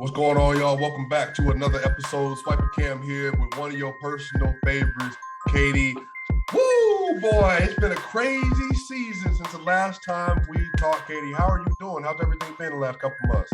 What's going on, y'all? Welcome back to another episode. SwipaCam here with one of your personal favorites, Katy. Woo, boy, it's been a crazy season since the last time we talked, Katy. How are you doing? How's everything been the last couple months?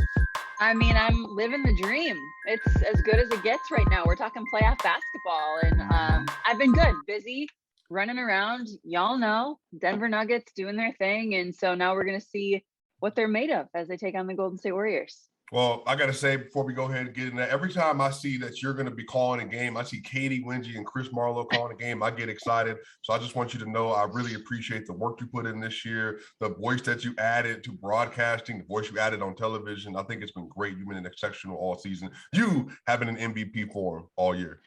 I mean, I'm living the dream. It's as good as it gets right now. We're talking playoff basketball, and I've been good, busy, running around. Y'all know Denver Nuggets doing their thing, and so now we're gonna see what they're made of as they take on the Golden State Warriors. Well, I got to say, before we go ahead and get in that, every time I see that you're going to be calling a game, I see Katy Winge and Chris Marlowe calling a game, I get excited. So I just want you to know I really appreciate the work you put in this year, the voice that you added to broadcasting, the voice you added on television. I think it's been great. You've been exceptional all season. You having an MVP form all year.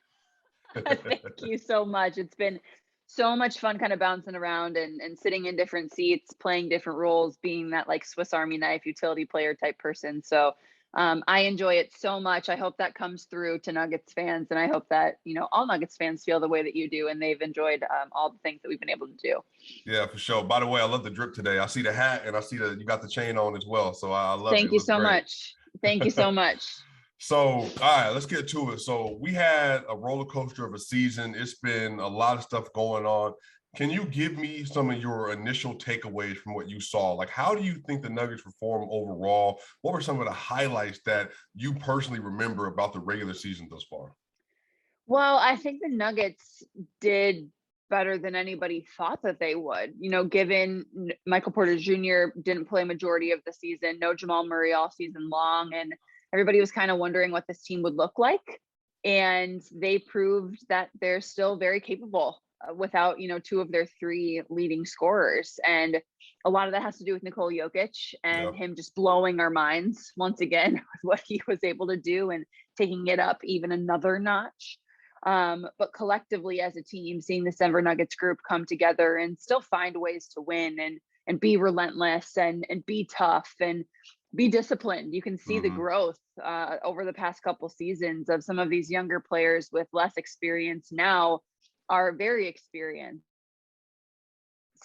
Thank you so much. It's been so much fun kind of bouncing around and sitting in different seats, playing different roles, being that like Swiss Army knife utility player type person. So I enjoy it so much. I hope that comes through to Nuggets fans, and I hope that, all Nuggets fans feel the way that you do, and they've enjoyed all the things that we've been able to do. Yeah, for sure. By the way, I love the drip today. I see the hat and I see that you got the chain on as well. So I love it. Thank you so much. Thank you so much. So, all right, let's get to it. So we had a roller coaster of a season. It's been a lot of stuff going on. Can you give me some of your initial takeaways from what you saw? Like, how do you think the Nuggets performed overall? What were some of the highlights that you personally remember about the regular season thus far? Well, I think the Nuggets did better than anybody thought that they would. Given Michael Porter Jr. didn't play majority of the season, no Jamal Murray all season long, and everybody was kind of wondering what this team would look like. And they proved that they're still very capable without, two of their three leading scorers. And a lot of that has to do with Nikola Jokic and him just blowing our minds once again with what he was able to do and taking it up even another notch. But collectively as a team, seeing the Denver Nuggets group come together and still find ways to win and be relentless and be tough and be disciplined. You can see the growth over the past couple seasons of some of these younger players with less experience now are very experienced.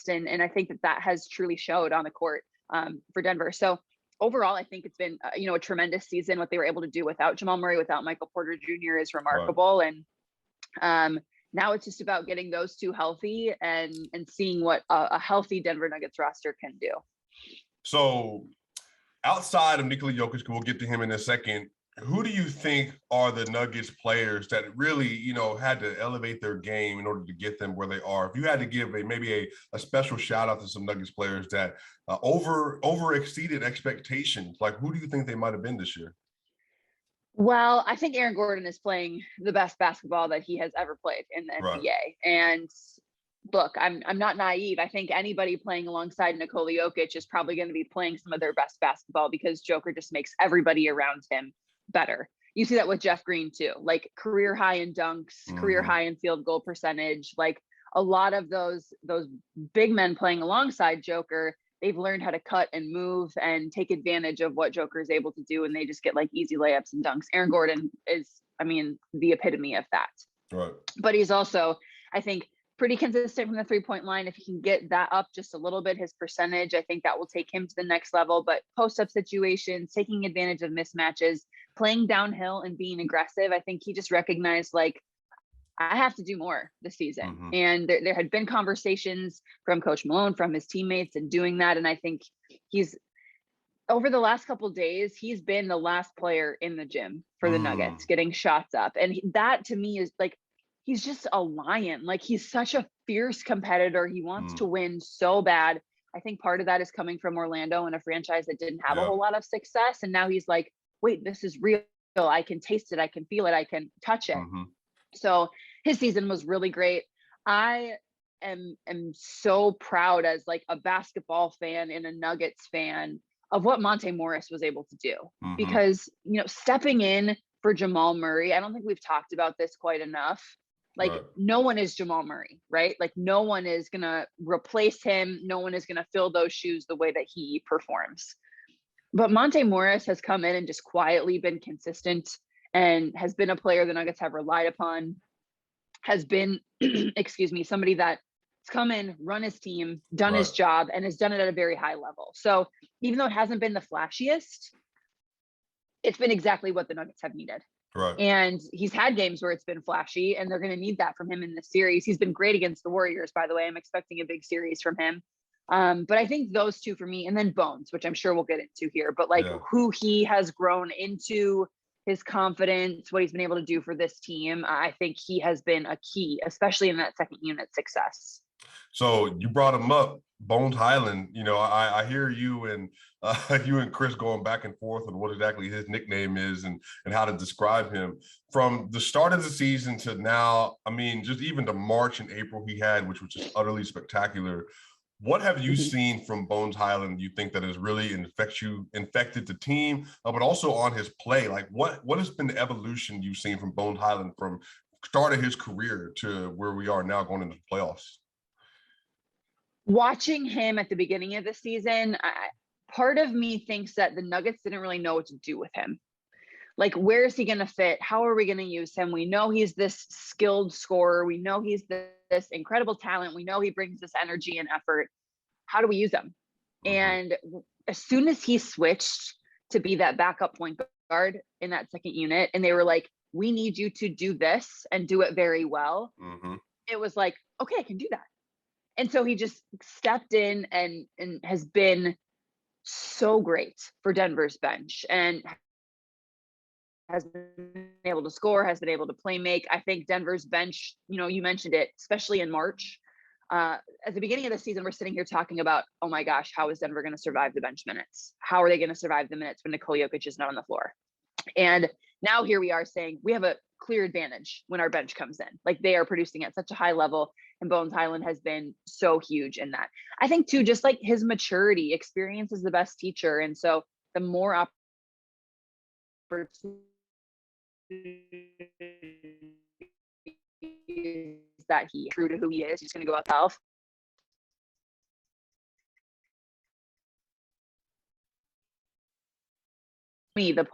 And I think that has truly showed on the court for Denver. So overall, I think it's been, a tremendous season. What they were able to do without Jamal Murray, without Michael Porter Jr. is remarkable. Right. And now it's just about getting those two healthy and seeing what a healthy Denver Nuggets roster can do. So outside of Nikola Jokic, we'll get to him in a second, who do you think are the Nuggets players that really, had to elevate their game in order to get them where they are? If you had to give maybe a special shout out to some Nuggets players that over exceeded expectations, like who do you think they might have been this year? Well, I think Aaron Gordon is playing the best basketball that he has ever played in the NBA. And look, I'm not naive. I think anybody playing alongside Nikola Jokic is probably going to be playing some of their best basketball because Joker just makes everybody around him better. You see that with Jeff Green too, like career high in dunks, career high in field goal percentage. Like a lot of those big men playing alongside Joker, they've learned how to cut and move and take advantage of what Joker is able to do, and they just get like easy layups and dunks. Aaron Gordon is, the epitome of that. Right. But he's also, I think, pretty consistent from the 3-point line. If he can get that up just a little bit, his percentage, I think that will take him to the next level. But post-up situations, taking advantage of mismatches, playing downhill and being aggressive, I think he just recognized, like, I have to do more this season. And there had been conversations from Coach Malone, from his teammates, and doing that. And I think he's, over the last couple of days, he's been the last player in the gym for the Nuggets, getting shots up. And that to me is like, he's just a lion. Like, he's such a fierce competitor. He wants to win so bad. I think part of that is coming from Orlando and a franchise that didn't have a whole lot of success. And now he's like, wait, this is real. I can taste it. I can feel it. I can touch it. So his season was really great. I am so proud as like a basketball fan and a Nuggets fan of what Monte Morris was able to do. Because, stepping in for Jamal Murray, I don't think we've talked about this quite enough. Like, no one is Jamal Murray, right? Like, no one is going to replace him. No one is going to fill those shoes the way that he performs. But Monte Morris has come in and just quietly been consistent and has been a player the Nuggets have relied upon, has been, somebody that's come in, run his team, done his job, and has done it at a very high level. So even though it hasn't been the flashiest, it's been exactly what the Nuggets have needed. Right. And he's had games where it's been flashy, and they're going to need that from him in this series. He's been great against the Warriors, by the way. I'm expecting a big series from him. But I think those two for me, and then Bones, which I'm sure we'll get into here, but like who he has grown into, his confidence, what he's been able to do for this team. I think he has been a key, especially in that second unit success. So you brought him up, Bones Highland. You know, I hear you and you and Chris going back and forth on what exactly his nickname is and how to describe him. From the start of the season to now, I mean, just even the March and April he had, which was just utterly spectacular. What have you seen from Bones Highland you think that has really infected the team, but also on his play? Like what has been the evolution you've seen from Bones Highland from start of his career to where we are now going into the playoffs? Watching him at the beginning of the season, part of me thinks that the Nuggets didn't really know what to do with him. Like, where is he going to fit? How are we going to use him? We know he's this skilled scorer. We know he's this incredible talent. We know he brings this energy and effort. How do we use him? And as soon as he switched to be that backup point guard in that second unit, and they were like, we need you to do this and do it very well. It was like, okay, I can do that. And so he just stepped in and has been so great for Denver's bench and has been able to score, has been able to play make. I think Denver's bench, you know, you mentioned it, especially in March. At the beginning of the season, we're sitting here talking about, oh my gosh, how is Denver going to survive the bench minutes? How are they going to survive the minutes when Nikola Jokic is not on the floor? And now here we are saying we have a clear advantage when our bench comes in. Like, they are producing at such a high level, and Bones Highland has been so huge in that. I think too, just like his maturity, experience is the best teacher. And so the more opportunities that he true to who he is, he's going to go out south. The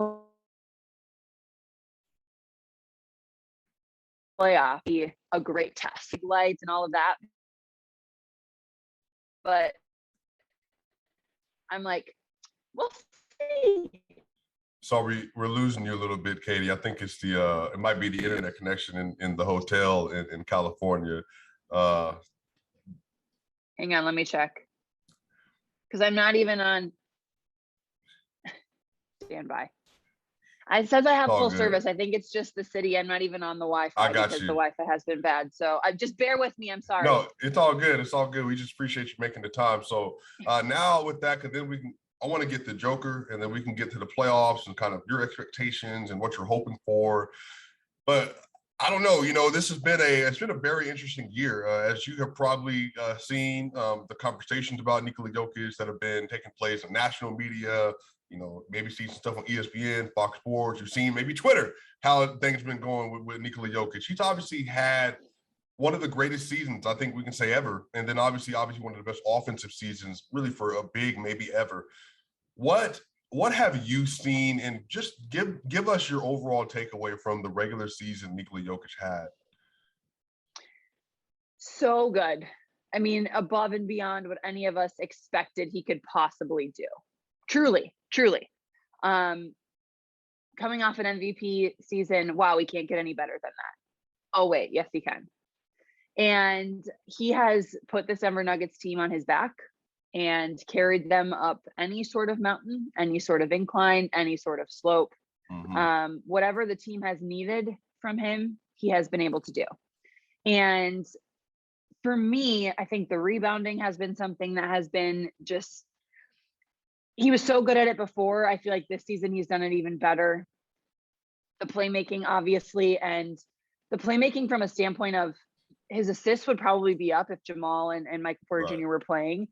playoff be a great test, lights and all of that. But I'm like, we'll see. Sorry, we're losing you a little bit, Katy. I think it's it might be the internet connection in the hotel in California. Hang on, let me check. Because I'm not even on standby. It says I have full service. I think it's just the city. I'm not even on the Wi-Fi because the Wi-Fi has been bad. So just bear with me. I'm sorry. No, it's all good. It's all good. We just appreciate you making the time. So now with that, because then I want to get the Joker, and then we can get to the playoffs and kind of your expectations and what you're hoping for. But I don't know, you know, it's been a very interesting year. As you have probably seen, the conversations about Nikola Jokic that have been taking place in national media, you know, maybe see some stuff on ESPN, Fox Sports. You've seen maybe Twitter, how things been going with Nikola Jokic. He's obviously had one of the greatest seasons, I think we can say, ever. And then obviously one of the best offensive seasons really for a big, maybe ever. What have you seen, and just give us your overall takeaway from the regular season Nikola Jokic had? So good. I mean, above and beyond what any of us expected he could possibly do. Truly. Coming off an MVP season, wow, we can't get any better than that. Oh, wait, yes, he can. And he has put this Denver Nuggets team on his back and carried them up any sort of mountain, any sort of incline, any sort of slope. Whatever the team has needed from him, he has been able to do. And for me, I think the rebounding has been something that has been just, he was so good at it before. I feel like this season he's done it even better. The playmaking, obviously, and the playmaking from a standpoint of his assists would probably be up if Jamal and Michael Porter Jr. were playing,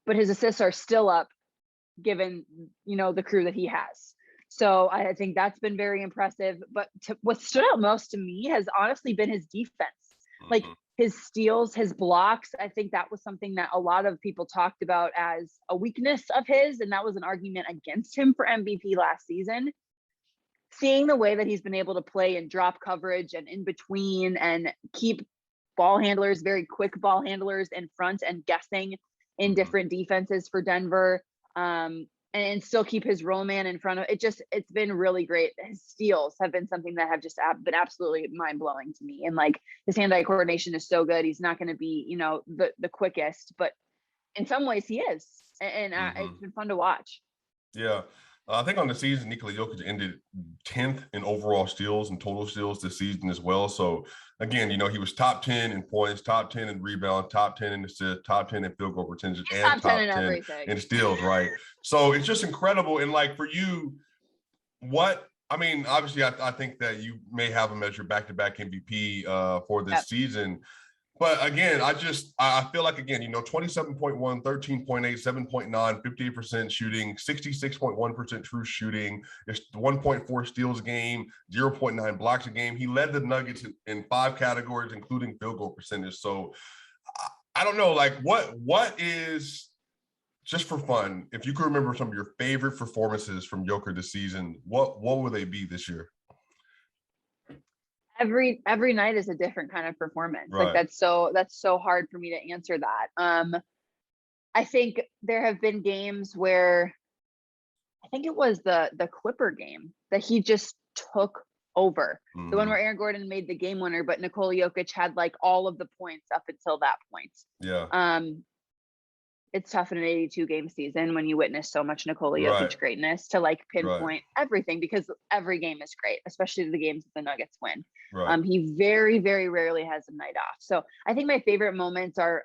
but his assists are still up given, you know, the crew that he has. So I think that's been very impressive. But what stood out most to me has honestly been his defense. Like his steals, his blocks. I think that was something that a lot of people talked about as a weakness of his, and that was an argument against him for MVP last season. Seeing the way that he's been able to play in drop coverage and in between and keep ball handlers, very quick ball handlers in front and guessing in different defenses for Denver. And and still keep his roll man in front of it. It's been really great. His steals have been something that have just been absolutely mind blowing to me. And like his hand-eye coordination is so good. He's not going to be, the quickest, but in some ways he is. And it's been fun to watch. Yeah. I think on the season, Nikola Jokic ended 10th in overall steals and total steals this season as well. So again, he was top 10 in points, top 10 in rebounds, top 10 in assists, top 10 in field goal percentage, and top 10 in steals, right? So it's just incredible. And like for you, obviously I think that you may have him as your back-to-back MVP for this season. But again, I feel like, again, 27.1, 13.8, 7.9, 58% shooting, 66.1% true shooting. It's 1.4 steals a game, 0.9 blocks a game. He led the Nuggets in 5 categories, including field goal percentage. So I don't know, like what is, just for fun, if you could remember some of your favorite performances from Joker this season, what would they be this year? Every night is a different kind of performance. Right. Like that's so hard for me to answer that. I think there have been games where, I think it was the Clipper game that he just took over. The one where Aaron Gordon made the game winner, but Nikola Jokic had like all of the points up until that point. Yeah. It's tough in an 82 game season when you witness so much Nikola Jokic greatness to like pinpoint everything, because every game is great, especially the games that the Nuggets win. Right. He very, very rarely has a night off. So I think my favorite moments are,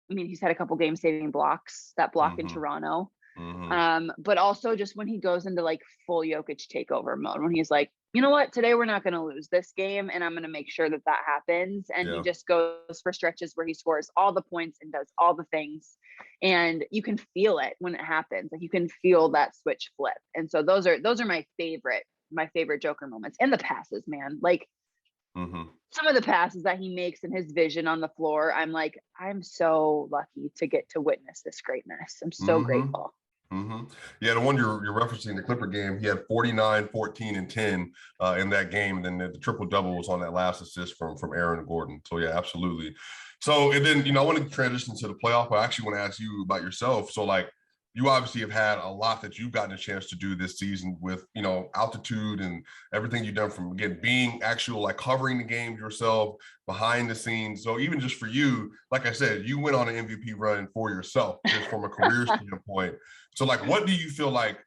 he's had a couple game saving blocks, that block in Toronto. But also just when he goes into like full Jokic takeover mode, when he's like, you know what, today we're not going to lose this game, and I'm going to make sure that happens. And he just goes for stretches where he scores all the points and does all the things, and you can feel it when it happens. Like you can feel that switch flip. And so those are my favorite Joker moments. And the passes, man, like some of the passes that he makes and his vision on the floor, I'm like, I'm so lucky to get to witness this greatness. I'm so grateful. Yeah, the one you're referencing, the Clipper game, he had 49, 14, and 10 in that game. And then the triple-double was on that last assist from Aaron Gordon. So, yeah, absolutely. So, and then, I want to transition to the playoff, but I actually want to ask you about yourself. So, like, you obviously have had a lot that you've gotten a chance to do this season with, altitude and everything you've done, from, again, being actual, like, covering the games yourself, behind the scenes. So even just for you, like I said, you went on an MVP run for yourself, just from a career standpoint. So, like, what do you feel like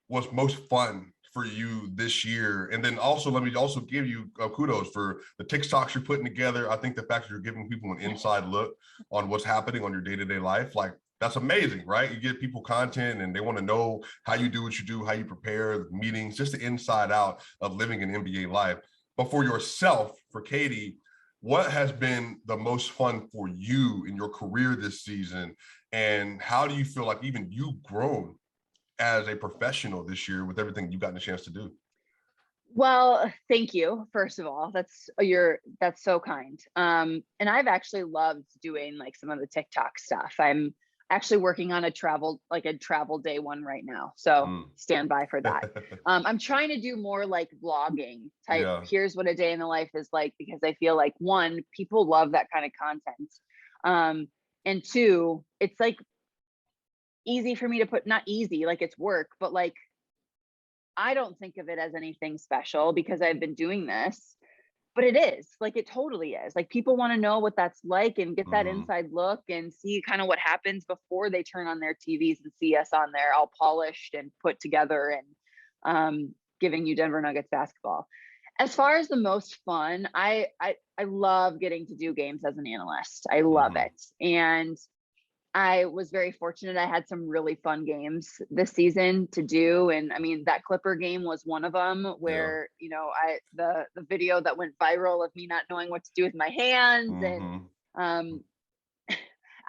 was most fun for you this year? And then also, let me also give you kudos for the TikToks you're putting together. I think the fact that you're giving people an inside look on what's happening on your day-to-day life, like, that's amazing, right? You give people content and they want to know how you do what you do, how you prepare meetings, just the inside out of living an NBA life. But for yourself, for Katy, what has been the most fun for you in your career this season? And how do you feel like even you've grown as a professional this year with everything you've gotten a chance to do? Well, thank you. First of all, that's so kind. And I've actually loved doing like some of the TikTok stuff. I'm actually working on a travel day one right now. So stand by for that. I'm trying to do more like vlogging type. Yeah. Here's what a day in the life is like, because I feel like, one, people love that kind of content. And two, it's like easy for me to put, not easy, like it's work, but like, I don't think of it as anything special because I've been doing this, but it is, like, it totally is. Like, people want to know what that's like and get that inside look and see kind of what happens before they turn on their TVs and see us on there all polished and put together and giving you Denver Nuggets basketball. As far as the most fun, I love getting to do games as an analyst. I love it. And I was very fortunate. I had some really fun games this season to do. And I mean, that Clipper game was one of them where, you know, the video that went viral of me not knowing what to do with my hands.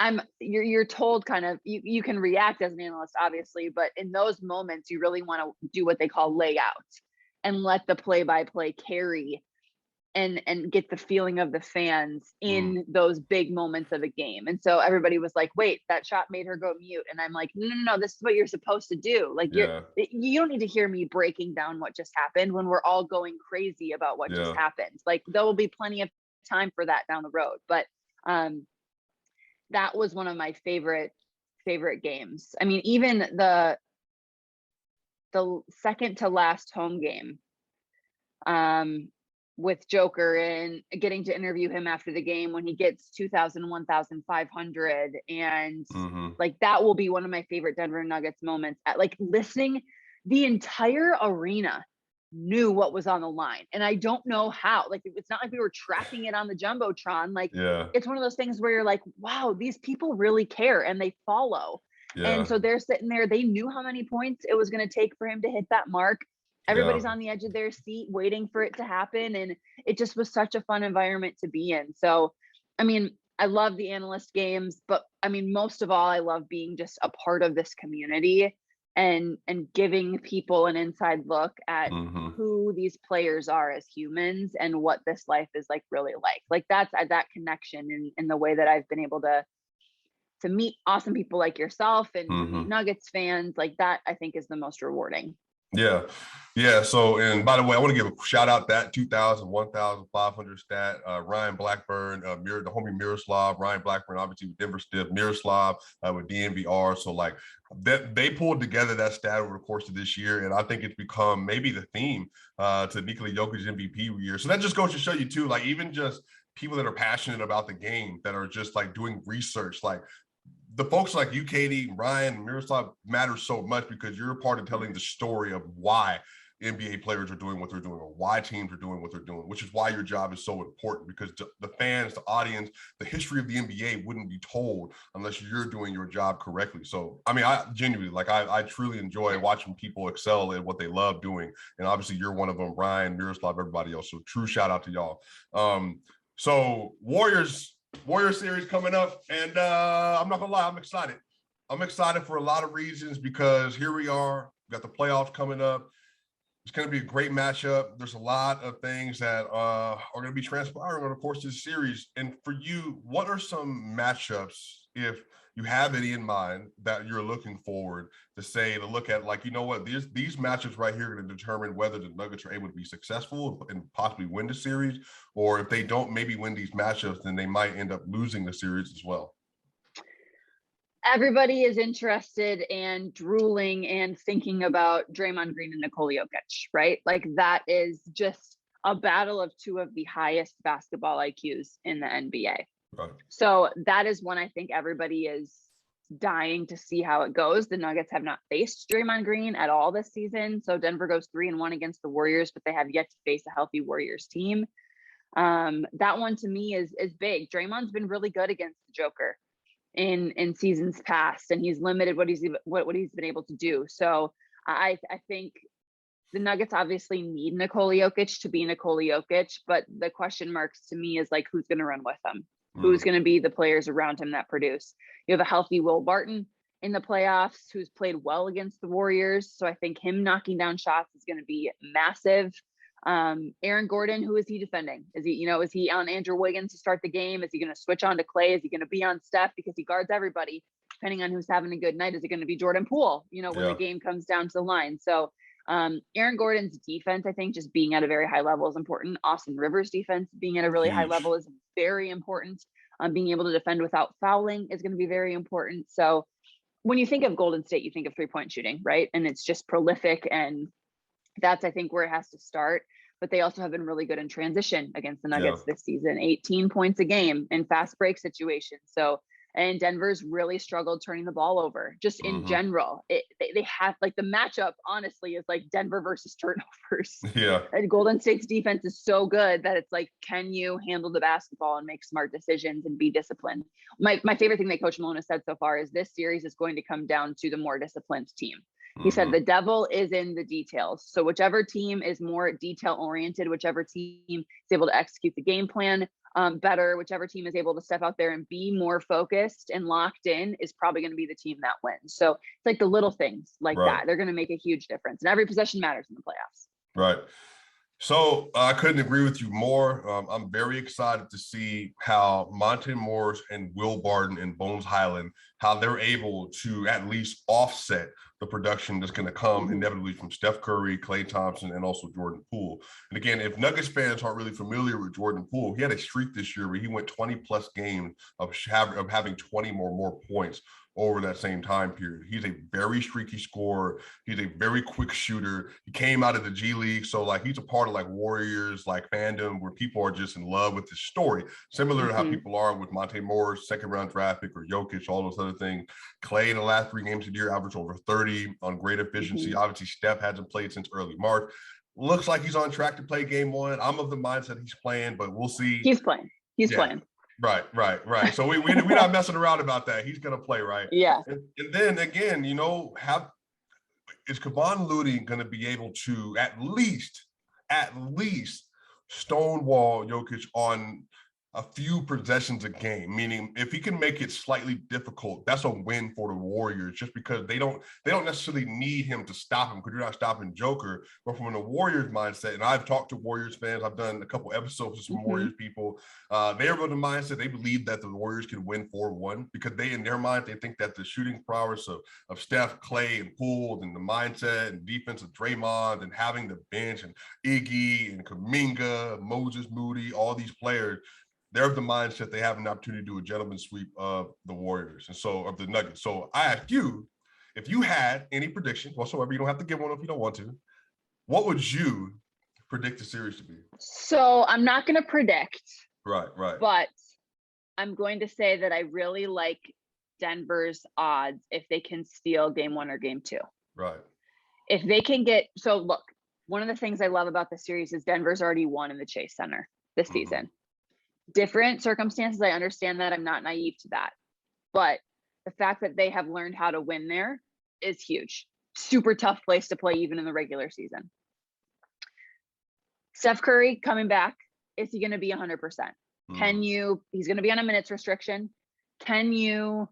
And you're told kind of, you can react as an analyst, obviously, but in those moments, you really want to do what they call layout and let the play-by-play carry and get the feeling of the fans in those big moments of a game. And so everybody was like, wait, that shot made her go mute. And I'm like, no, this is what you're supposed to do. Like, you don't need to hear me breaking down what just happened when we're all going crazy about what just happened. Like, there will be plenty of time for that down the road. But that was one of my favorite favorite games. I mean, even the second to last home game, with Joker and getting to interview him after the game when he gets 2,000, 1,500. And like, that will be one of my favorite Denver Nuggets moments, at like listening. The entire arena knew what was on the line. And I don't know how, like, it's not like we were tracking it on the Jumbotron. Like, it's one of those things where you're like, wow, these people really care and they follow. And so they're sitting there, they knew how many points it was going to take for him to hit that mark. Everybody's on the edge of their seat waiting for it to happen. And it just was such a fun environment to be in. So, I mean, I love the analyst games, but I mean, most of all, I love being just a part of this community and giving people an inside look at who these players are as humans and what this life is like really like. Like, that's that connection in the way that I've been able to meet awesome people like yourself and to meet Nuggets fans. Like, that I think is the most rewarding. Yeah. So, and by the way, I want to give a shout out that 2,000, 1,500 stat, Ryan Blackburn, the homie Miroslav, Ryan Blackburn, obviously with Denver Stiff, Miroslav with DNVR. So like that, they pulled together that stat over the course of this year. And I think it's become maybe the theme to Nikola Jokic MVP year. So that just goes to show you too, like even just people that are passionate about the game, that are just like doing research, like the folks like you, Katy, Ryan, Miroslav matter so much because you're a part of telling the story of why NBA players are doing what they're doing or why teams are doing what they're doing, which is why your job is so important, because the fans, the audience, the history of the NBA wouldn't be told unless you're doing your job correctly. So, I mean, I genuinely, like, I truly enjoy watching people excel at what they love doing. And obviously you're one of them, Ryan, Miroslav, everybody else. So true shout out to y'all. So Warriors series coming up, and I'm not gonna lie, I'm excited. I'm excited for a lot of reasons, because here we are, we got the playoffs coming up. It's going to be a great matchup. There's a lot of things that are going to be transpiring over the course of this series. And for you, what are some matchups, if you have any in mind, that you're looking forward to look at, like, you know what, these matchups right here are going to determine whether the Nuggets are able to be successful and possibly win the series, or if they don't maybe win these matchups, then they might end up losing the series as well? Everybody is interested and drooling and thinking about Draymond Green and Nikola Jokic, right? Like, that is just a battle of two of the highest basketball IQs in the NBA. Right. So that is one I think everybody is dying to see how it goes. The Nuggets have not faced Draymond Green at all this season. So Denver goes 3-1 against the Warriors, but they have yet to face a healthy Warriors team. That one to me is big. Draymond's been really good against the Joker in seasons past, and he's limited what he's been able to do. So I think the Nuggets obviously need Nikola Jokic to be Nikola Jokic, but the question marks to me is like, who's going to run with him? Who's going to be the players around him that produce? You have a healthy Will Barton in the playoffs who's played well against the Warriors. So I think him knocking down shots is going to be massive. Aaron Gordon, who is he defending? Is he on Andrew Wiggins to start the game? Is he going to switch on to Clay? Is he going to be on Steph because he guards everybody, depending on who's having a good night? Is it going to be Jordan Poole, when the game comes down to the line? So Aaron Gordon's defense, I think, just being at a very high level is important. Austin Rivers' defense being at a really high level is very important. Being able to defend without fouling is going to be very important. So when you think of Golden State, you think of 3-point shooting, right? And it's just prolific, and that's, I think, where it has to start. But they also have been really good in transition against the Nuggets this season, 18 points a game in fast break situations. So, and Denver's really struggled turning the ball over just in general. They have, like, the matchup, honestly, is like Denver versus turnovers. And Golden State's defense is so good that it's like, can you handle the basketball and make smart decisions and be disciplined? My favorite thing that Coach Malone has said so far is this series is going to come down to the more disciplined team. He said the devil is in the details. So whichever team is more detail oriented, whichever team is able to execute the game plan better, whichever team is able to step out there and be more focused and locked in, is probably going to be the team that wins. So it's like the little things like that. They're going to make a huge difference. And every possession matters in the playoffs. Right. So I couldn't agree with you more. I'm very excited to see how Monte Morris and Will Barton and Bones Highland, how they're able to at least offset the production that's going to come inevitably from Steph Curry, Klay Thompson, and also Jordan Poole. And again, if Nuggets fans aren't really familiar with Jordan Poole, he had a streak this year where he went 20 plus games of having 20 more points over that same time period. He's a very streaky scorer. He's a very quick shooter. He came out of the G League. So like he's a part of like Warriors, like fandom where people are just in love with his story. Similar to how people are with Monte Morris, second round draft pick, or Jokic, all those other things. Clay in the last 3 games of the year averaged over 30 on great efficiency. Obviously, Steph hasn't played since early March. Looks like he's on track to play game 1. I'm of the mindset he's playing, but we'll see. He's playing. He's playing. Right. So we're not messing around about that. He's gonna play, right? Yeah. And then again, is Kevon Looney gonna be able to at least stonewall Jokic on a few possessions a game? Meaning, if he can make it slightly difficult, that's a win for the Warriors. Just because they don't necessarily need him to stop him, because you're not stopping Joker. But from the Warriors mindset, and I've talked to Warriors fans, I've done a couple episodes with some Warriors people. They're of the mindset they believe that the Warriors can win 4-1 because they, in their mind, they think that the shooting prowess of Steph, Clay, and Poole, and the mindset and defense of Draymond, and having the bench and Iggy and Kuminga, Moses Moody, all these players. They're of the mindset they have an opportunity to do a gentleman's sweep of the Warriors and so of the Nuggets. So I ask you, if you had any predictions whatsoever, you don't have to give one if you don't want to, what would you predict the series to be? So I'm not going to predict. Right. But I'm going to say that I really like Denver's odds if they can steal game 1 or game 2. Right. If they can so look, one of the things I love about the series is Denver's already won in the Chase Center this season. Different circumstances, I understand that. I'm not naive to that. But the fact that they have learned how to win there is huge. Super tough place to play even in the regular season. Steph Curry coming back, is he going to be 100%? He's going to be on a minutes restriction. Can you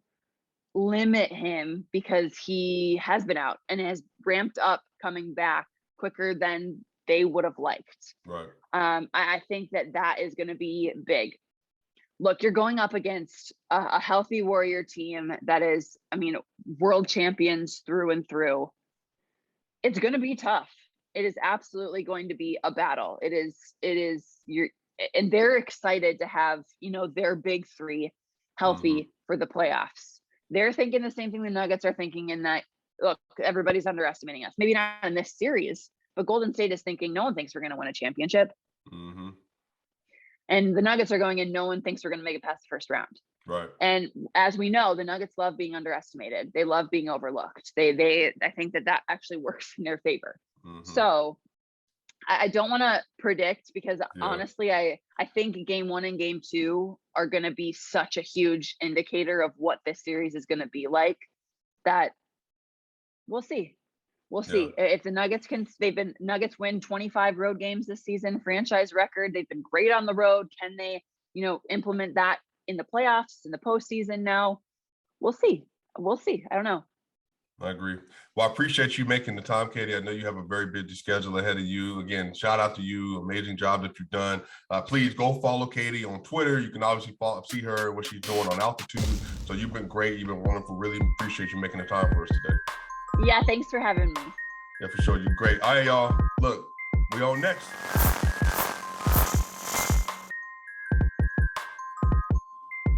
limit him because he has been out and has ramped up coming back quicker than they would have liked? Right. I think that is going to be big. Look, you're going up against a healthy Warrior team that is, world champions through and through. It's going to be tough. It is absolutely going to be a battle. And they're excited to have, their big 3 healthy for the playoffs. They're thinking the same thing the Nuggets are thinking, in that, look, everybody's underestimating us. Maybe not in this series, but Golden State is thinking no one thinks we're going to win a championship. And the Nuggets are going in, no one thinks we're going to make it past the first round. Right. And as we know, the Nuggets love being underestimated. They love being overlooked. I think that actually works in their favor. So I don't want to predict because honestly, I think game 1 and game 2 are going to be such a huge indicator of what this series is going to be like, that we'll see. We'll see if the Nuggets Nuggets win 25 road games this season, franchise record. They've been great on the road. Can they, implement that in the playoffs, in the postseason now? We'll see. I don't know. I agree. Well, I appreciate you making the time, Katy. I know you have a very busy schedule ahead of you. Again, shout out to you. Amazing job that you've done. Please go follow Katy on Twitter. You can obviously see her, what she's doing on Altitude. So you've been great. You've been wonderful. Really appreciate you making the time for us today. Yeah, thanks for having me. Yeah, for sure. You're great. All right, y'all. Look, we on next.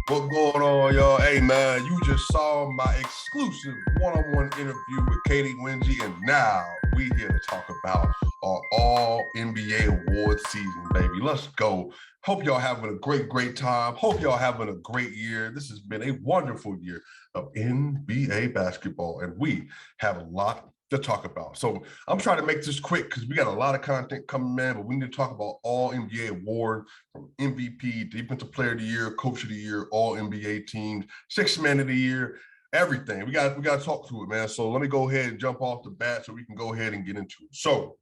What's going on, y'all? Hey, man, you just saw my exclusive one-on-one interview with Katy Winge, and now we here to talk about our All-NBA award season, baby. Let's go. Hope y'all having a great time. Hope y'all having a great year. This has been a wonderful year of NBA basketball, and we have a lot to talk about. So I'm trying to make this quick because we got a lot of content coming, man, but we need to talk about all NBA award from MVP, Defensive Player of the Year, Coach of the Year, all NBA teams, Sixth Man of the Year, everything. We got to talk to it, man. So let me go ahead and jump off the bat so we can go ahead and get into it. So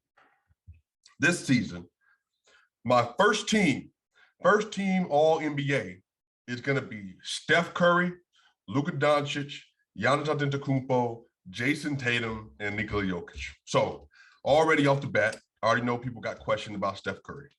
this season, my first team all NBA is going to be Steph Curry, Luka Doncic, Giannis Antetokounmpo, Jason Tatum, and Nikola Jokic. So already off the bat, I already know people got questions about Steph Curry.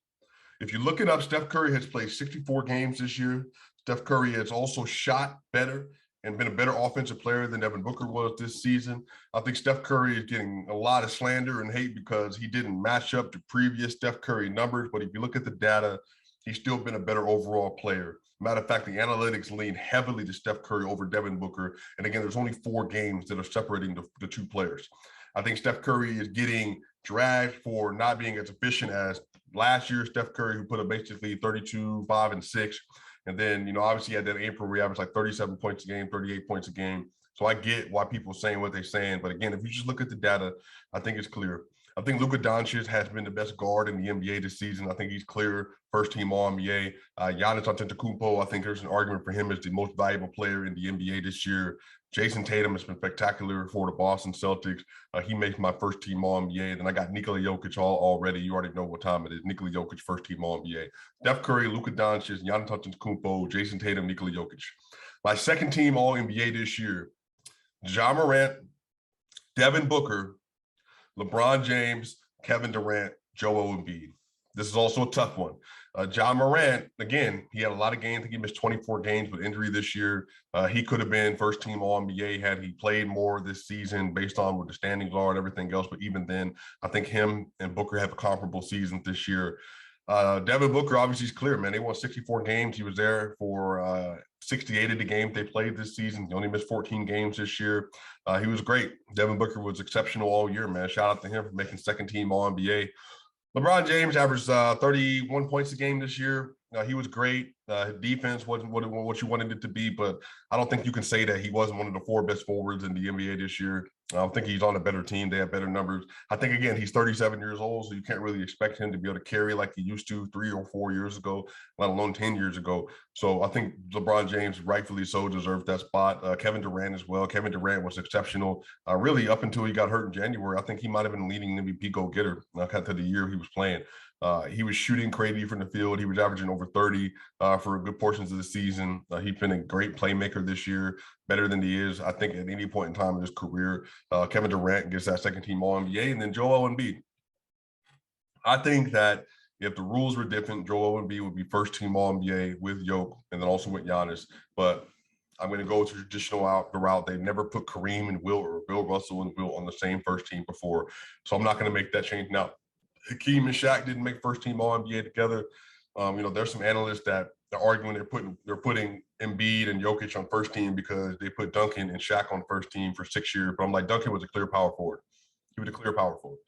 If you look it up, Steph Curry has played 64 games this year. Steph Curry has also shot better and been a better offensive player than Devin Booker was this season. I think Steph Curry is getting a lot of slander and hate because he didn't match up to previous Steph Curry numbers. But if you look at the data, he's still been a better overall player Matter of fact, the analytics lean heavily to Steph Curry over Devin Booker. And again, there's only 4 games that are separating the two players. I think Steph Curry is getting dragged for not being as efficient as last year. Steph Curry, who put up basically 32, 5, and 6. And then, obviously he had that April where he averaged like 37 points a game, 38 points a game. So I get why people are saying what they're saying. But again, if you just look at the data, I think it's clear. I think Luka Doncic has been the best guard in the NBA this season. I think he's clear first-team All-NBA. Giannis Antetokounmpo, I think there's an argument for him as the most valuable player in the NBA this year. Jason Tatum has been spectacular for the Boston Celtics. He makes my first-team All-NBA. Then I got Nikola Jokic already. You already know what time it is. Nikola Jokic, first-team All-NBA. Steph Curry, Luka Doncic, Giannis Antetokounmpo, Jason Tatum, Nikola Jokic. My second-team All-NBA this year, Ja Morant, Devin Booker, LeBron James, Kevin Durant, Joel Embiid. This is also a tough one. Ja Morant, again, he had a lot of games. I think he missed 24 games with injury this year. He could have been first-team All-NBA had he played more this season based on what the standings are and everything else. But even then, I think him and Booker have a comparable season this year. Devin Booker, obviously, is clear, man. They won 64 games. He was there for 68 of the games they played this season. He only missed 14 games this year. He was great. Devin Booker was exceptional all year, man. Shout out to him for making second-team All-NBA. LeBron James averaged 31 points a game this year. He was great. His defense wasn't what you wanted it to be, but I don't think you can say that he wasn't one of the 4 best forwards in the NBA this year. I think he's on a better team. They have better numbers. I think, again, he's 37 years old, so you can't really expect him to be able to carry like he used to 3 or 4 years ago, let alone 10 years ago. So I think LeBron James, rightfully so, deserved that spot. Kevin Durant as well. Kevin Durant was exceptional, really up until he got hurt in January. I think he might have been leading MVP go-getter to the year he was playing. He was shooting crazy from the field. He was averaging over 30 for good portions of the season. He's been a great playmaker this year, better than he is, I think, at any point in time in his career. Kevin Durant gets that second-team All-NBA, and then Joel Embiid. I think that if the rules were different, Joel Embiid would be first-team All-NBA with Jokic and then also with Giannis. But I'm going to go to traditional route. They've never put Kareem and Wilt or Bill Russell and Wilt on the same first team before. So I'm not going to make that change. Now, Hakeem and Shaq didn't make first team All-NBA together. There's some analysts that are arguing they're putting Embiid and Jokic on first team because they put Duncan and Shaq on first team for 6 years. But I'm like, Duncan was a clear power forward. He was a clear power forward.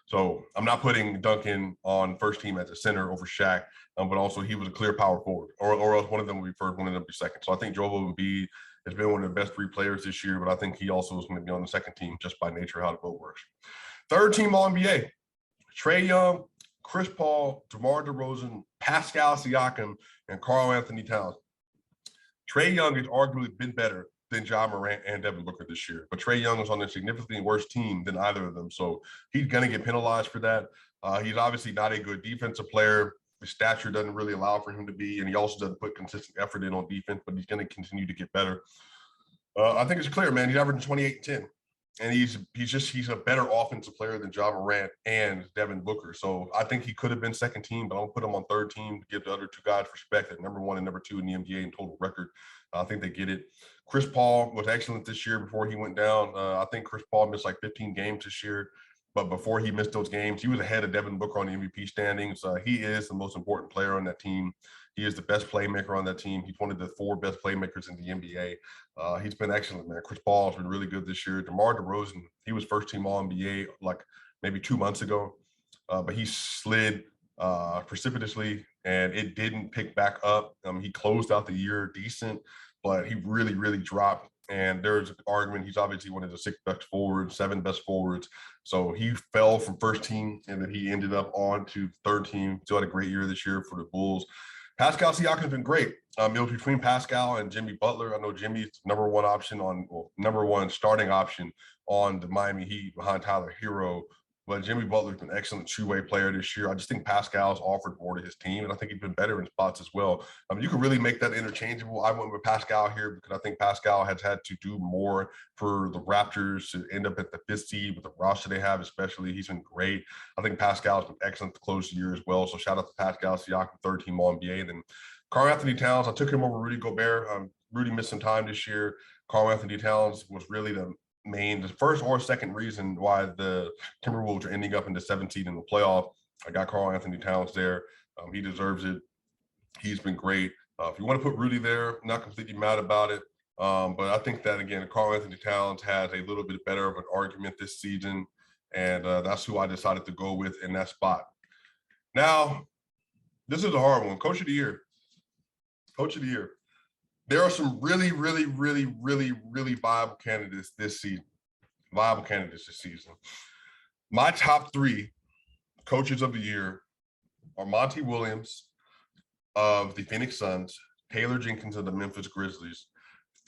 So I'm not putting Duncan on first team as a center over Shaq, but also he was a clear power forward, or else one of them would be first, one of them would be second. So I think Joel Embiid has been one of the best 3 players this year, but I think he also is going to be on the second team just by nature of how the vote works. Third team All-NBA. Trae Young, Chris Paul, DeMar DeRozan, Pascal Siakam, and Karl-Anthony Towns. Trae Young has arguably been better than Ja Morant and Devin Booker this year, but Trae Young is on a significantly worse team than either of them, so he's going to get penalized for that. He's obviously not a good defensive player. His stature doesn't really allow for him to be, and he also doesn't put consistent effort in on defense, but he's going to continue to get better. I think it's clear, man. He's averaging 28 and 10. And he's a better offensive player than Ja Morant and Devin Booker. So I think he could have been second team, but I'll put him on third team to give the other 2 guys respect at number 1 and number 2 in the NBA in total record. I think they get it. Chris Paul was excellent this year before he went down. I think Chris Paul missed like 15 games this year, but before he missed those games, he was ahead of Devin Booker on the MVP standings. He is the most important player on that team. He is the best playmaker on that team. He's one of the 4 best playmakers in the NBA. He's been excellent, man. Chris Paul has been really good this year. DeMar DeRozan, he was first team All-NBA like maybe 2 months ago, but he slid precipitously and it didn't pick back up. He closed out the year decent, but he really, really dropped. And there's an argument. He's obviously one of the 6 best forwards, 7 best forwards. So he fell from first team and then he ended up on to third team. Still had a great year this year for the Bulls. Pascal Siakam's been great. It was between Pascal and Jimmy Butler. I know Jimmy's number 1 starting option on the Miami Heat behind Tyler Hero. But Jimmy Butler's been an excellent 2-way player this year. I just think Pascal's offered more to his team, and I think he's been better in spots as well. You can really make that interchangeable. I went with Pascal here because I think Pascal has had to do more for the Raptors to end up at the 5th seed with the roster they have, especially. He's been great. I think Pascal's been excellent to close the year as well. So shout out to Pascal Siakam, third team All-NBA. And then Karl-Anthony Towns, I took him over Rudy Gobert. Rudy missed some time this year. Karl-Anthony Towns was really the first or second reason why the Timberwolves are ending up in the 7th seed in the playoff. I got Karl-Anthony Towns there. He deserves it. He's been great. If you want to put Rudy there, I'm not completely mad about it. But I think that, again, Karl Anthony Towns has a little bit better of an argument this season. And that's who I decided to go with in that spot. Now, this is a hard one. Coach of the year. Coach of the year. There are some really, really, really, really, really viable candidates this season. My top 3 coaches of the year are Monty Williams of the Phoenix Suns, Taylor Jenkins of the Memphis Grizzlies.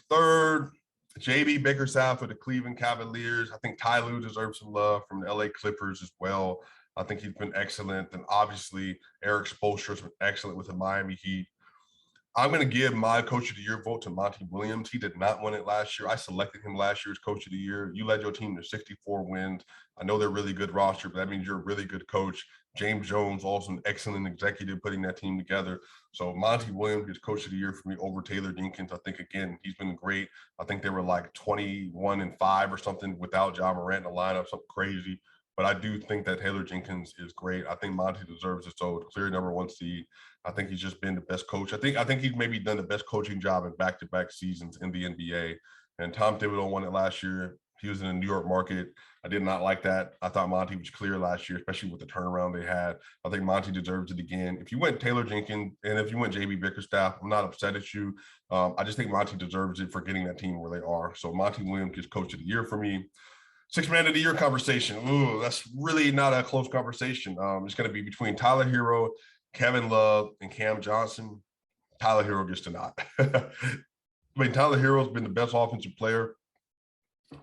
Third, JB Bickerstaff of the Cleveland Cavaliers. I think Ty Lue deserves some love from the LA Clippers as well. I think he's been excellent. And obviously, Eric Spoelstra has been excellent with the Miami Heat. I'm going to give my coach of the year vote to Monty Williams. He did not win it last year. I selected him last year as coach of the year. You led your team to 64 wins. I know they're a really good roster, but that means you're a really good coach. James Jones, also an excellent executive putting that team together. So Monty Williams is coach of the year for me over Taylor Jenkins. I think, again, he's been great. I think they were like 21-5 or something without Ja Morant in the lineup, something crazy. But I do think that Taylor Jenkins is great. I think Monty deserves it. So clear number 1 seed. I think he's just been the best coach. I think he's maybe done the best coaching job in back-to-back seasons in the NBA. And Tom Thibodeau won it last year. He was in the New York market. I did not like that. I thought Monty was clear last year, especially with the turnaround they had. I think Monty deserves it again. If you went Taylor Jenkins and if you went JB Bickerstaff, I'm not upset at you. I just think Monty deserves it for getting that team where they are. So Monty Williams is coach of the year for me. 6th man of the year conversation. Ooh, that's really not a close conversation. It's going to be between Tyler Hero, Kevin Love, and Cam Johnson. Tyler Hero gets to not. I mean, Tyler Hero's been the best offensive player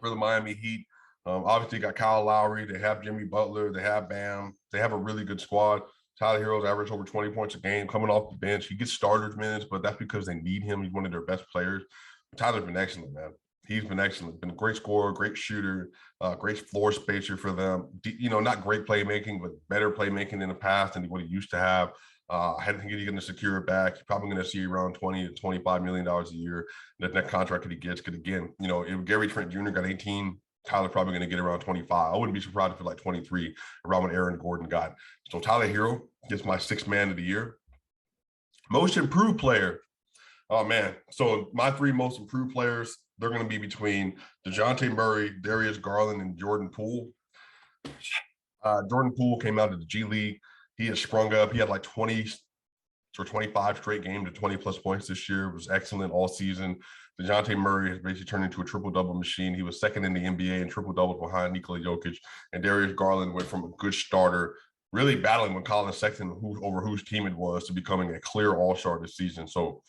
for the Miami Heat. Obviously, got Kyle Lowry. They have Jimmy Butler. They have Bam. They have a really good squad. Tyler Hero's averaged over 20 points a game coming off the bench. He gets starters minutes, but that's because they need him. He's one of their best players. But Tyler's been excellent, man. He's been excellent. Been a great scorer, great shooter, great floor spacer for them. Not great playmaking, but better playmaking in the past than what he used to have. I think he's going to secure it back. He's probably going to see around $20 to $25 million a year. That contract that he gets. Because again, if Gary Trent Jr. got 18, Tyler's probably going to get around 25. I wouldn't be surprised if it's like 23 around what Aaron Gordon got. So Tyler Hero gets my 6th man of the year. Most improved player. Oh man. So my 3 most improved players, they're going to be between DeJounte Murray, Darius Garland, and Jordan Poole. Jordan Poole came out of the G League. He has sprung up. He had like 20 or 25 straight games to 20-plus points this year. It was excellent all season. DeJounte Murray has basically turned into a triple-double machine. He was 2nd in the NBA in triple-doubles behind Nikola Jokic. And Darius Garland went from a good starter, really battling with Colin Sexton over whose team it was, to becoming a clear all-star this season. So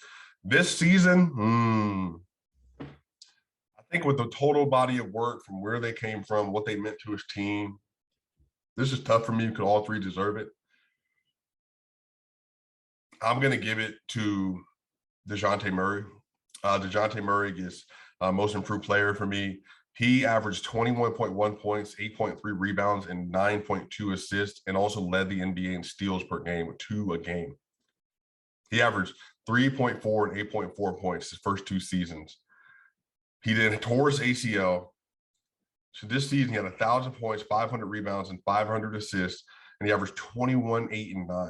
this season, I think with the total body of work from where they came from, what they meant to his team, this is tough for me because all 3 deserve it. I'm going to give it to DeJounte Murray. DeJounte Murray gets most improved player for me. He averaged 21.1 points, 8.3 rebounds, and 9.2 assists, and also led the NBA in steals per game with 2 a game. He averaged 3.4 and 8.4 points his first 2 seasons. He then tore his ACL. So this season, he had 1,000 points, 500 rebounds, and 500 assists, and he averaged 21, 8, and 9.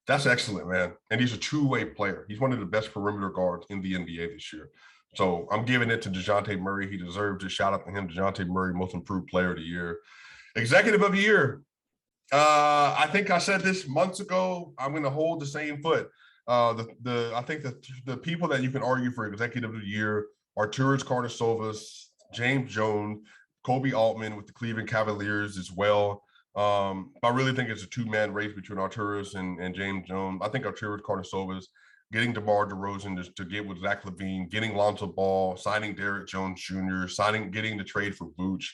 That's excellent, man. And he's a two-way player. He's one of the best perimeter guards in the NBA this year. So I'm giving it to DeJounte Murray. He deserves a shout out to him. DeJounte Murray, most improved player of the year. Executive of the year. I think I said this months ago. I'm going to hold the same foot. I think the people that you can argue for executive of the year are Arturas Karnisovas, James Jones, Kobe Altman with the Cleveland Cavaliers as well. I really think it's a 2-man race between Arturas and James Jones. I think Arturas Karnisovas getting DeMar DeRozan to get with Zach LaVine, getting Lonzo Ball, signing Derrick Jones Jr., getting the trade for Vooch.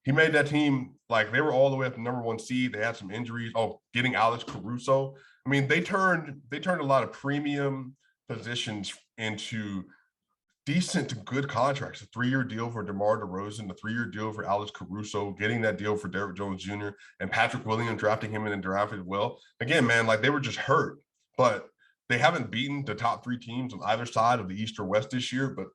He made that team, like, they were all the way up to number 1 seed. They had some injuries. Oh, getting Alex Caruso. I mean, they turned a lot of premium positions into decent to good contracts. A 3-year deal for DeMar DeRozan, a 3-year deal for Alex Caruso, getting that deal for Derrick Jones Jr., and Patrick Williams drafting him in and drafted well. Again, man, like, they were just hurt, but they haven't beaten the top 3 teams on either side of the East or West this year. But,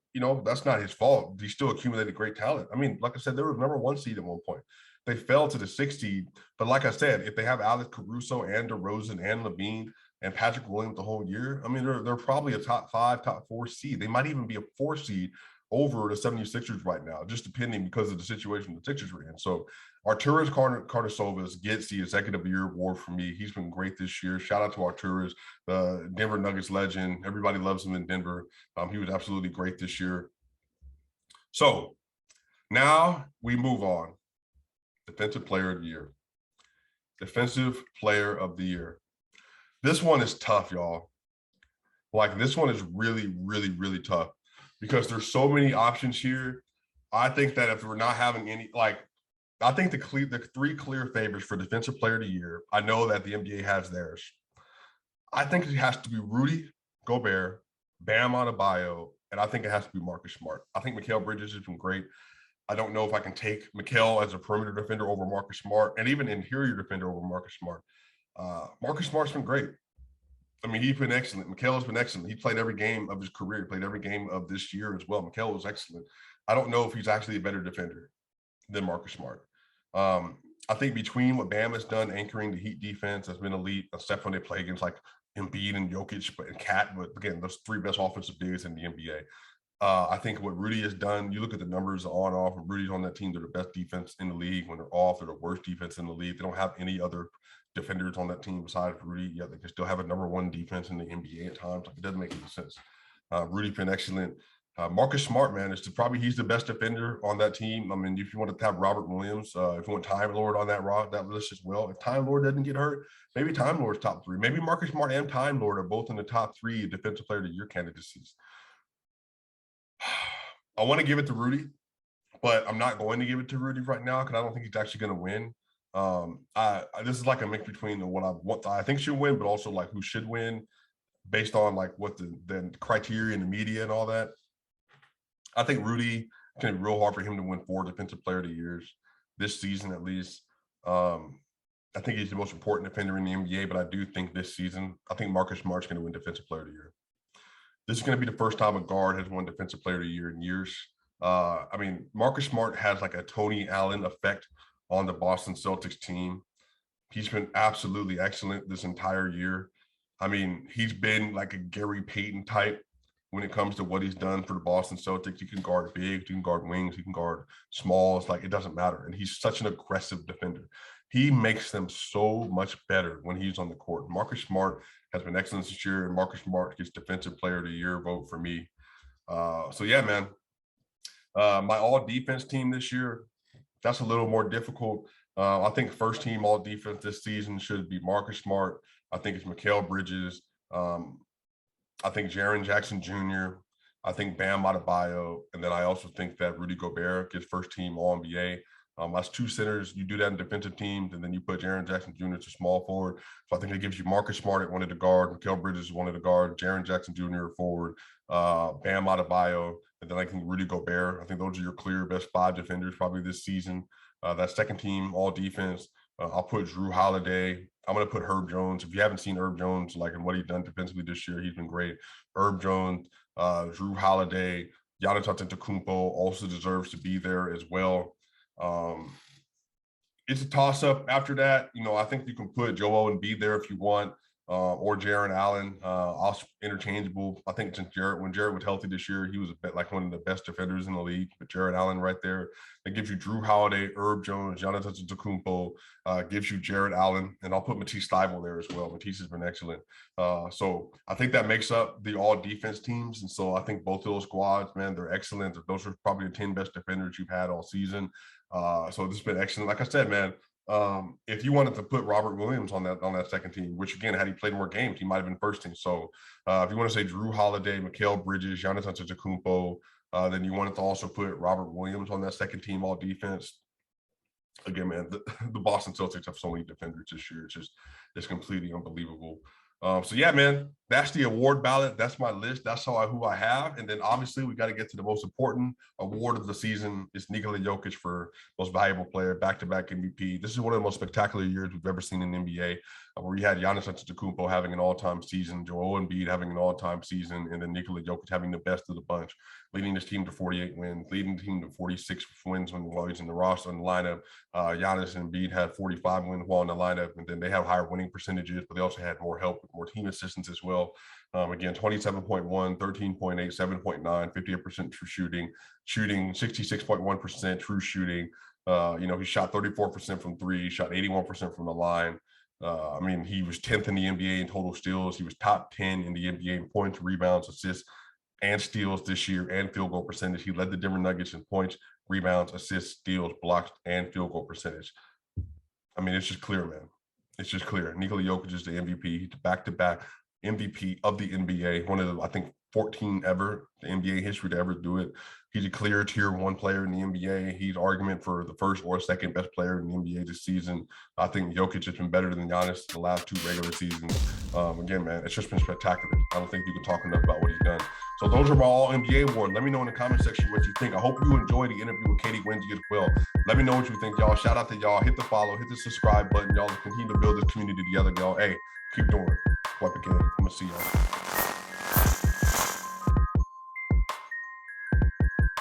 that's not his fault. He still accumulated great talent. I mean, like I said, they were number 1 seed at one point. They fell to the 6th seed. But like I said, if they have Alex Caruso and DeRozan and LaVine, and Patrick Williams the whole year, I mean, they're probably a top 5, top 4 seed. They might even be a 4 seed over the 76ers right now, just depending because of the situation the Sixers are in. So Arturas Karnisovas gets the Executive Year Award for me. He's been great this year. Shout out to Arturas, the Denver Nuggets legend. Everybody loves him in Denver. He was absolutely great this year. So now we move on. Defensive Player of the Year. Defensive Player of the Year. This one is tough, y'all. Like, this one is really, really, really tough because there's so many options here. I think that if we're not having any, like, I think the 3 clear favorites for Defensive Player of the Year, I know that the NBA has theirs. I think it has to be Rudy Gobert, Bam Adebayo, and I think it has to be Marcus Smart. I think Mikal Bridges has been great. I don't know if I can take Mikal as a perimeter defender over Marcus Smart and even interior defender over Marcus Smart. Marcus Smart's been great. I mean, he's been excellent. Mikal has been excellent. He played every game of his career. He played every game of this year as well. Mikal was excellent. I don't know if he's actually a better defender than Marcus Smart. I think between what Bam has done anchoring the Heat defense has been elite, except when they play against like Embiid and Jokic and Cat, but again, those 3 best offensive bigs in the NBA. I think what Rudy has done, you look at the numbers on off, and Rudy's on that team, they're the best defense in the league. When they're off, they're the worst defense in the league. They don't have any other defenders on that team besides Rudy. Yeah, they can still have a #1 defense in the NBA at times. Like, it doesn't make any sense. Rudy's been excellent. Marcus Smart, man, he's the best defender on that team. I mean, if you want to have Robert Williams, if you want Time Lord on that list as well, if Time Lord doesn't get hurt, maybe Time Lord's top 3. Maybe Marcus Smart and Time Lord are both in the top 3 Defensive Player of the Year candidacies. I want to give it to Rudy, but I'm not going to give it to Rudy right now because I don't think he's actually going to win. This is like a mix between what I think should win, but also like who should win based on like what the criteria in the media and all that. I think Rudy, it's going to be real hard for him to win 4 Defensive Player of the Years this season at least. I think he's the most important defender in the NBA, but I do think this season, I think Marcus Smart's going to win Defensive Player of the Year. This is going to be the first time a guard has won Defensive Player of the Year in years. I mean, Marcus Smart has like a Tony Allen effect on the Boston Celtics team. He's been absolutely excellent this entire year. I mean, he's been like a Gary Payton type when it comes to what he's done for the Boston Celtics. He can guard bigs, he can guard wings, he can guard smalls, like, it doesn't matter. And he's such an aggressive defender. He makes them so much better when he's on the court. Marcus Smart has been excellent this year, and Marcus Smart gets Defensive Player of the Year vote for me. So yeah, man. My all defense team this year, that's a little more difficult. I think first team all defense this season should be Marcus Smart. I think it's Mikal Bridges. I think Jaren Jackson Jr. I think Bam Adebayo. And then I also think that Rudy Gobert gets first team all NBA. That's 2 centers. You do that in defensive teams, and then you put Jaren Jackson Jr. to small forward. So I think it gives you Marcus Smart at one of the guard, Mikal Bridges is one of the guard, Jaren Jackson Jr. forward, Bam Adebayo, and then I think Rudy Gobert. I think those are your clear best 5 defenders probably this season. That second team all defense, I'll put Drew Holiday. I'm going to put Herb Jones. If you haven't seen Herb Jones, like, and what he's done defensively this year, he's been great. Herb Jones, Drew Holiday, Giannis Antetokounmpo also deserves to be there as well. It's a toss-up after that. You know, I think you can put Joel Embiid there if you want, or Jarrett Allen. Also interchangeable. I think when Jarrett was healthy this year, he was like one of the best defenders in the league. But Jarrett Allen right there, that gives you Drew Holiday, Herb Jones, Giannis Antetokounmpo, gives you Jarrett Allen, and I'll put Matisse Thybulle there as well. Matisse has been excellent. So I think that makes up the all defense teams. And so I think both of those squads, man, they're excellent. Those are probably the 10 best defenders you've had all season. So this has been excellent. Like I said, man, if you wanted to put Robert Williams on that second team, which again, had he played more games, he might have been first team. So if you want to say Drew Holiday, Mikal Bridges, Giannis Antetokounmpo, then you wanted to also put Robert Williams on that second team all defense. Again, man, the Boston Celtics have so many defenders this year. It's completely unbelievable. So yeah, man, that's the award ballot. That's my list. That's who I have. And then obviously we got to get to the most important award of the season. It's Nikola Jokic for most valuable player, back-to-back MVP. This is one of the most spectacular years we've ever seen in the NBA, where you had Giannis Antetokounmpo having an all-time season, Joel Embiid having an all-time season, and then Nikola Jokic having the best of the bunch. leading his team to 48 wins, leading the team to 46 wins while he's in the roster, in the lineup. Giannis and Embiid had 45 wins while in the lineup, and then they have higher winning percentages, but they also had more help with more team assistance as well. Again, 27.1, 13.8, 7.9, 58% true shooting 66.1% true shooting. He shot 34% from three, shot 81% from the line. He was 10th in the NBA in total steals. He was top 10 in the NBA in points, rebounds, assists, and steals this year, and field goal percentage. He led the Denver Nuggets in points, rebounds, assists, steals, blocks, and field goal percentage. It's just clear, man. It's just clear. Nikola Jokic is the MVP, back-to-back MVP of the NBA, one of the, I think, 14 ever, the NBA history to ever do it. He's a clear tier 1 player in the NBA. He's argument for the first or second best player in the NBA this season. I think Jokic has been better than Giannis the last 2 regular seasons. Again, man, it's just been spectacular. I don't think you can talk enough about what he's done. So those are my all NBA awards. Let me know in the comment section what you think. I hope you enjoyed the interview with Katy Winge as well. Let me know what you think, y'all. Shout out to y'all. Hit the follow, hit the subscribe button, y'all. Continue to build this community together, y'all. Hey, keep doing it. SwipaCam. I'm gonna see y'all.